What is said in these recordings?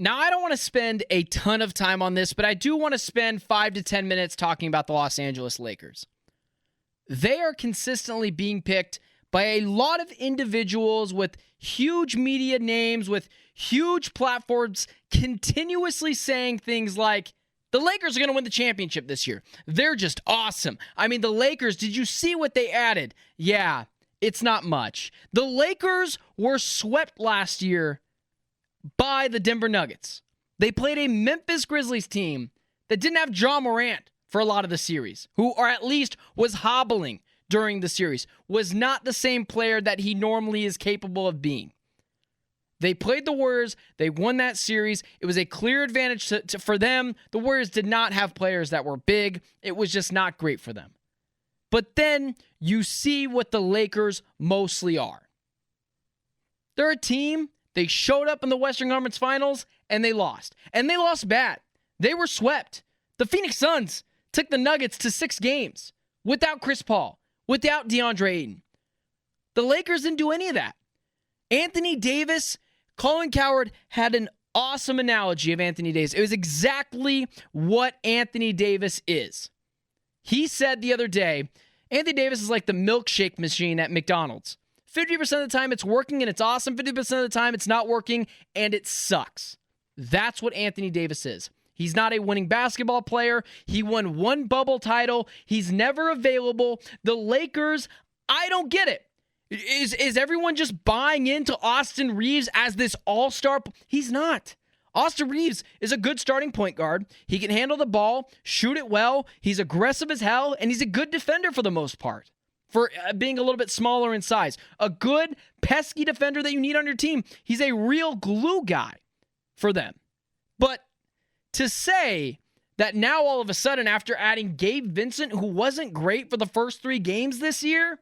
Now, I don't want to spend a ton of time on this, but I do want to spend 5 to 10 minutes talking about the Los Angeles Lakers. They are consistently being picked by a lot of individuals with huge media names, with huge platforms, continuously saying things like, the Lakers are going to win the championship this year. They're just awesome. I mean, the Lakers, did you see what they added? Yeah, it's not much. The Lakers were swept last year by the Denver Nuggets. They played a Memphis Grizzlies team that didn't have Ja Morant for a lot of the series, who or at least was hobbling during the series, was not the same player that he normally is capable of being. They played the Warriors. They won that series. It was a clear advantage for them. The Warriors did not have players that were big. It was just not great for them. But then you see what the Lakers mostly are. They're a team. They showed up in the Western Conference Finals, and they lost. And they lost bad. They were swept. The Phoenix Suns took the Nuggets to 6 games without Chris Paul, without DeAndre Ayton. The Lakers didn't do any of that. Anthony Davis, Colin Cowherd had an awesome analogy of Anthony Davis. It was exactly what Anthony Davis is. He said the other day, Anthony Davis is like the milkshake machine at McDonald's. 50% of the time it's working and it's awesome. 50% of the time it's not working and it sucks. That's what Anthony Davis is. He's not a winning basketball player. He won 1 bubble title. He's never available. The Lakers, I don't get it. Is everyone just buying into Austin Reeves as this all-star? He's not. Austin Reeves is a good starting point guard. He can handle the ball, shoot it well. He's aggressive as hell, and he's a good defender for the most part, for being a little bit smaller in size. A good, pesky defender that you need on your team. He's a real glue guy for them. But to say that now all of a sudden, after adding Gabe Vincent, who wasn't great for the first 3 games this year,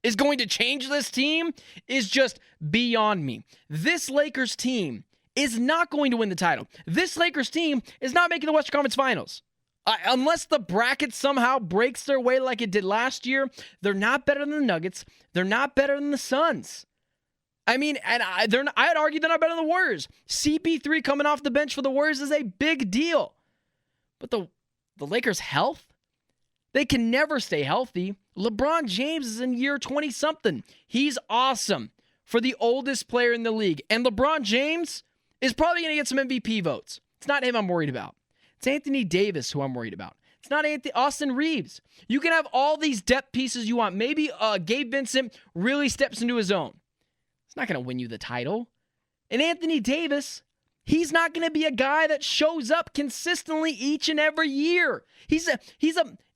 is going to change this team is just beyond me. This Lakers team is not going to win the title. This Lakers team is not making the Western Conference Finals. Unless the bracket somehow breaks their way like it did last year, they're not better than the Nuggets. They're not better than the Suns. I mean, and I'd argue they're not better than the Warriors. CP3 coming off the bench for the Warriors is a big deal. But the Lakers' health? They can never stay healthy. LeBron James is in year 20-something. He's awesome for the oldest player in the league. And LeBron James is probably going to get some MVP votes. It's not him I'm worried about. It's Anthony Davis who I'm worried about. It's not Austin Reeves. You can have all these depth pieces you want. Maybe Gabe Vincent really steps into his own. It's not going to win you the title. And Anthony Davis, he's not going to be a guy that shows up consistently each and every year. He's a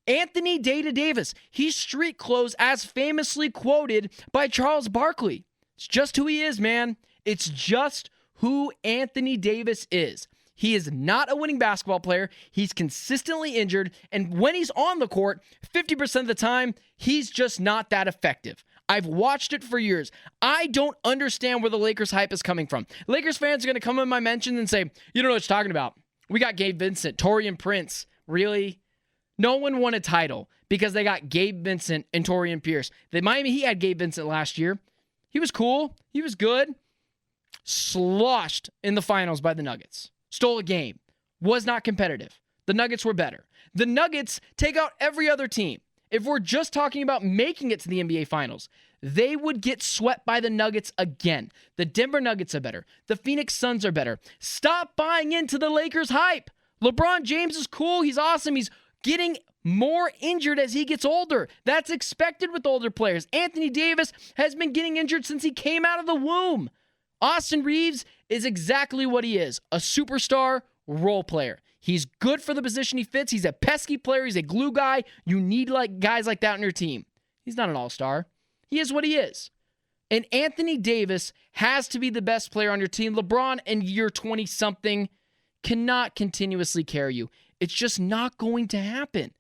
Anthony Data Davis. He's street clothes, as famously quoted by Charles Barkley. It's just who he is, man. It's just who Anthony Davis is. He is not a winning basketball player. He's consistently injured. And when he's on the court, 50% of the time, he's just not that effective. I've watched it for years. I don't understand where the Lakers hype is coming from. Lakers fans are going to come in my mentions and say, you don't know what you're talking about. We got Gabe Vincent, Taurean Prince. Really? No one won a title because they got Gabe Vincent and Taurean Pierce. Miami Heat had Gabe Vincent last year. He was cool. He was good. Sloshed in the finals by the Nuggets. Stole a game. Was not competitive. The Nuggets were better. The Nuggets take out every other team. If we're just talking about making it to the NBA Finals, they would get swept by the Nuggets again. The Denver Nuggets are better. The Phoenix Suns are better. Stop buying into the Lakers hype. LeBron James is cool. He's awesome. He's getting more injured as he gets older. That's expected with older players. Anthony Davis has been getting injured since he came out of the womb. Austin Reeves is exactly what he is, a superstar role player. He's good for the position he fits. He's a pesky player. He's a glue guy. You need guys like that on your team. He's not an all-star. He is what he is. And Anthony Davis has to be the best player on your team. LeBron in year 20-something cannot continuously carry you. It's just not going to happen.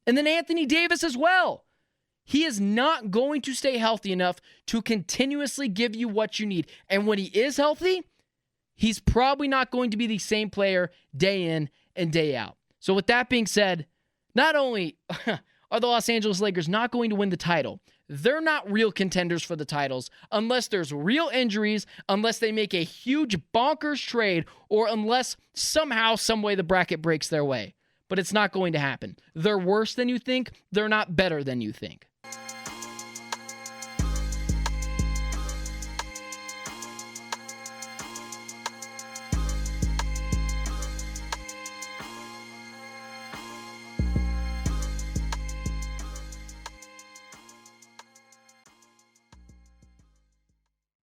And then Anthony Davis as well. He is not going to stay healthy enough to continuously give you what you need. And when he is healthy, he's probably not going to be the same player day in and day out. So with that being said, not only are the Los Angeles Lakers not going to win the title, they're not real contenders for the titles unless there's real injuries, unless they make a huge bonkers trade, or unless somehow, some way the bracket breaks their way. But it's not going to happen. They're worse than you think. They're not better than you think.